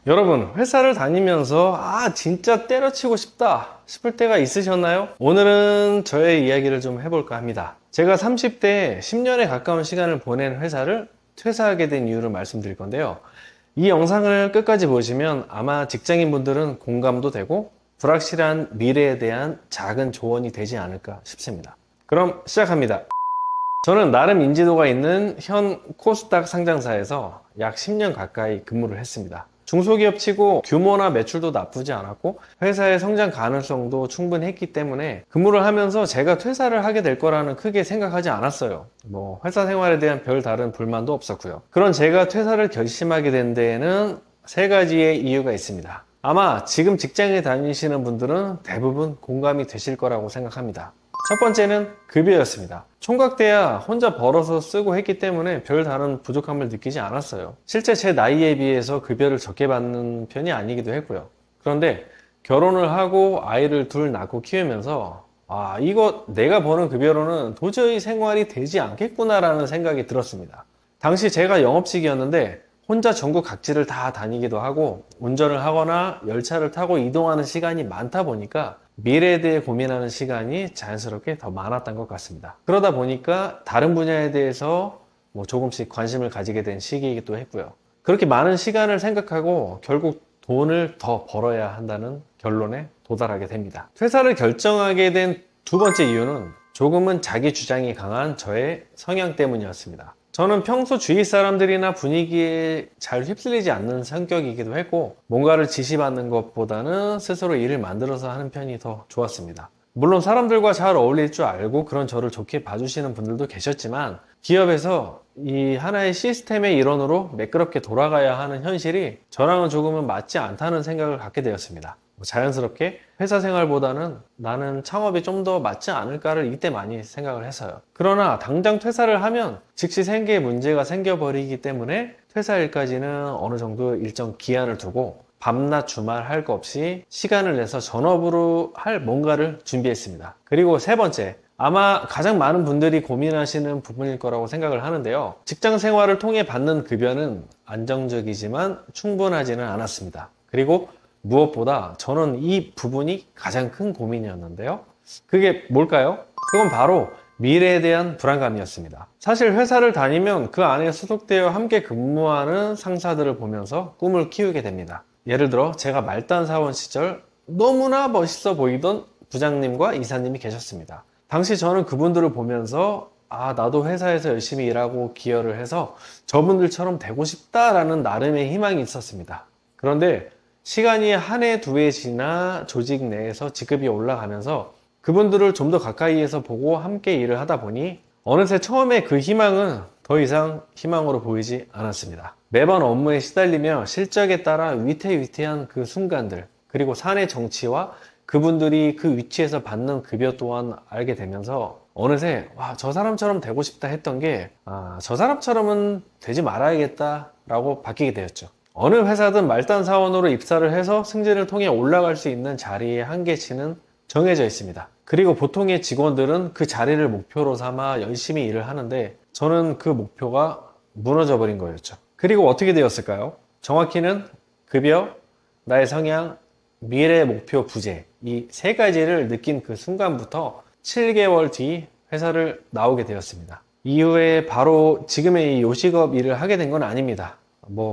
여러분, 회사를 다니면서 진짜 때려치고 싶다 싶을 때가 있으셨나요? 오늘은 저의 이야기를 좀 해볼까 합니다. 제가 30대에 10년에 가까운 시간을 보낸 회사를 퇴사하게 된 이유를 말씀드릴 건데요. 이 영상을 끝까지 보시면 아마 직장인분들은 공감도 되고 불확실한 미래에 대한 작은 조언이 되지 않을까 싶습니다. 그럼 시작합니다. 저는 나름 인지도가 있는 현 코스닥 상장사에서 약 10년 가까이 근무를 했습니다. 중소기업치고 규모나 매출도 나쁘지 않았고 회사의 성장 가능성도 충분했기 때문에 근무를 하면서 제가 퇴사를 하게 될 거라는 크게 생각하지 않았어요. 회사 생활에 대한 별 다른 불만도 없었고요. 그런 제가 퇴사를 결심하게 된 데에는 세 가지의 이유가 있습니다. 아마 지금 직장에 다니시는 분들은 대부분 공감이 되실 거라고 생각합니다. 첫 번째는 급여였습니다. 총각돼야 혼자 벌어서 쓰고 했기 때문에 별 다른 부족함을 느끼지 않았어요. 실제 제 나이에 비해서 급여를 적게 받는 편이 아니기도 했고요. 그런데 결혼을 하고 아이를 둘 낳고 키우면서 이거 내가 버는 급여로는 도저히 생활이 되지 않겠구나라는 생각이 들었습니다. 당시 제가 영업직이었는데 혼자 전국 각지를 다 다니기도 하고 운전을 하거나 열차를 타고 이동하는 시간이 많다 보니까 미래에 대해 고민하는 시간이 자연스럽게 더 많았던 것 같습니다. 그러다 보니까 다른 분야에 대해서 조금씩 관심을 가지게 된 시기이기도 했고요. 그렇게 많은 시간을 생각하고 결국 돈을 더 벌어야 한다는 결론에 도달하게 됩니다. 퇴사를 결정하게 된 두 번째 이유는 조금은 자기 주장이 강한 저의 성향 때문이었습니다. 저는 평소 주위 사람들이나 분위기에 잘 휩쓸리지 않는 성격이기도 했고 뭔가를 지시받는 것보다는 스스로 일을 만들어서 하는 편이 더 좋았습니다. 물론 사람들과 잘 어울릴 줄 알고 그런 저를 좋게 봐주시는 분들도 계셨지만 기업에서 이 하나의 시스템의 일원으로 매끄럽게 돌아가야 하는 현실이 저랑은 조금은 맞지 않다는 생각을 갖게 되었습니다. 자연스럽게 회사 생활보다는 나는 창업이 좀 더 맞지 않을까를 이때 많이 생각을 했어요. 그러나 당장 퇴사를 하면 즉시 생계에 문제가 생겨버리기 때문에 퇴사일까지는 어느 정도 일정 기한을 두고 밤낮 주말 할 거 없이 시간을 내서 전업으로 할 뭔가를 준비했습니다. 그리고 세 번째, 아마 가장 많은 분들이 고민하시는 부분일 거라고 생각을 하는데요. 직장 생활을 통해 받는 급여는 안정적이지만 충분하지는 않았습니다. 그리고 무엇보다 저는 이 부분이 가장 큰 고민이었는데요. 그게 뭘까요? 그건 바로 미래에 대한 불안감이었습니다. 사실 회사를 다니면 그 안에 소속되어 함께 근무하는 상사들을 보면서 꿈을 키우게 됩니다. 예를 들어 제가 말단 사원 시절 너무나 멋있어 보이던 부장님과 이사님이 계셨습니다. 당시 저는 그분들을 보면서 나도 회사에서 열심히 일하고 기여를 해서 저분들처럼 되고 싶다라는 나름의 희망이 있었습니다. 그런데 시간이 한 해, 두 해 지나 조직 내에서 직급이 올라가면서 그분들을 좀 더 가까이에서 보고 함께 일을 하다 보니 어느새 처음에 그 희망은 더 이상 희망으로 보이지 않았습니다. 매번 업무에 시달리며 실적에 따라 위태위태한 그 순간들, 그리고 사내 정치와 그분들이 그 위치에서 받는 급여 또한 알게 되면서 어느새 저 사람처럼 되고 싶다 했던 게 저 사람처럼은 되지 말아야겠다라고 바뀌게 되었죠. 어느 회사든 말단 사원으로 입사를 해서 승진을 통해 올라갈 수 있는 자리의 한계치는 정해져 있습니다. 그리고 보통의 직원들은 그 자리를 목표로 삼아 열심히 일을 하는데 저는 그 목표가 무너져 버린 거였죠. 그리고 어떻게 되었을까요? 정확히는 급여, 나의 성향, 미래 목표 부재, 이 세 가지를 느낀 그 순간부터 7개월 뒤 회사를 나오게 되었습니다. 이후에 바로 지금의 이 요식업 일을 하게 된 건 아닙니다.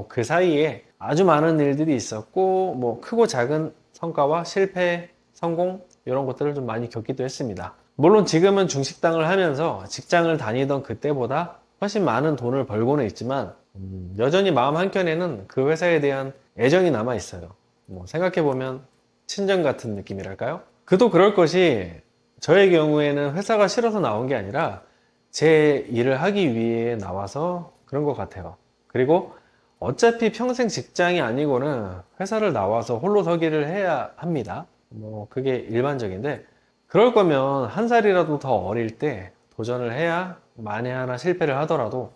그 사이에 아주 많은 일들이 있었고 크고 작은 성과와 실패, 성공 이런 것들을 좀 많이 겪기도 했습니다. 물론 지금은 중식당을 하면서 직장을 다니던 그때보다 훨씬 많은 돈을 벌고는 있지만 여전히 마음 한켠에는 그 회사에 대한 애정이 남아 있어요. 생각해보면 친정 같은 느낌이랄까요? 그도 그럴 것이 저의 경우에는 회사가 싫어서 나온 게 아니라 제 일을 하기 위해 나와서 그런 것 같아요. 그리고 어차피 평생 직장이 아니고는 회사를 나와서 홀로 서기를 해야 합니다. 그게 일반적인데 그럴 거면 한 살이라도 더 어릴 때 도전을 해야 만에 하나 실패를 하더라도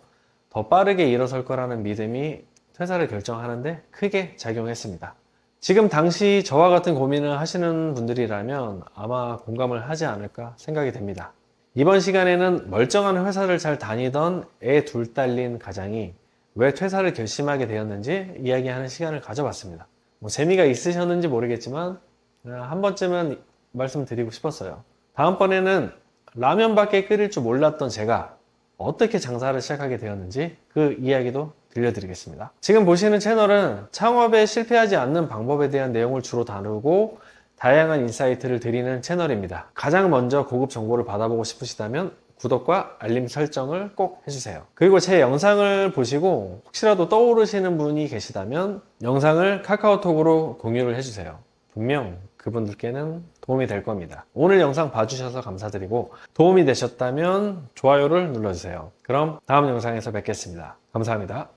더 빠르게 일어설 거라는 믿음이 퇴사를 결정하는데 크게 작용했습니다. 지금 당시 저와 같은 고민을 하시는 분들이라면 아마 공감을 하지 않을까 생각이 됩니다. 이번 시간에는 멀쩡한 회사를 잘 다니던 애 둘 딸린 가장이 왜 퇴사를 결심하게 되었는지 이야기하는 시간을 가져봤습니다. 뭐 재미가 있으셨는지 모르겠지만 한 번쯤은 말씀드리고 싶었어요. 다음번에는 라면밖에 끓일 줄 몰랐던 제가 어떻게 장사를 시작하게 되었는지 그 이야기도 들려드리겠습니다. 지금 보시는 채널은 창업에 실패하지 않는 방법에 대한 내용을 주로 다루고 다양한 인사이트를 드리는 채널입니다. 가장 먼저 고급 정보를 받아보고 싶으시다면 구독과 알림 설정을 꼭 해주세요. 그리고 제 영상을 보시고 혹시라도 떠오르시는 분이 계시다면 영상을 카카오톡으로 공유를 해주세요. 분명 그분들께는 도움이 될 겁니다. 오늘 영상 봐주셔서 감사드리고 도움이 되셨다면 좋아요를 눌러주세요. 그럼 다음 영상에서 뵙겠습니다. 감사합니다.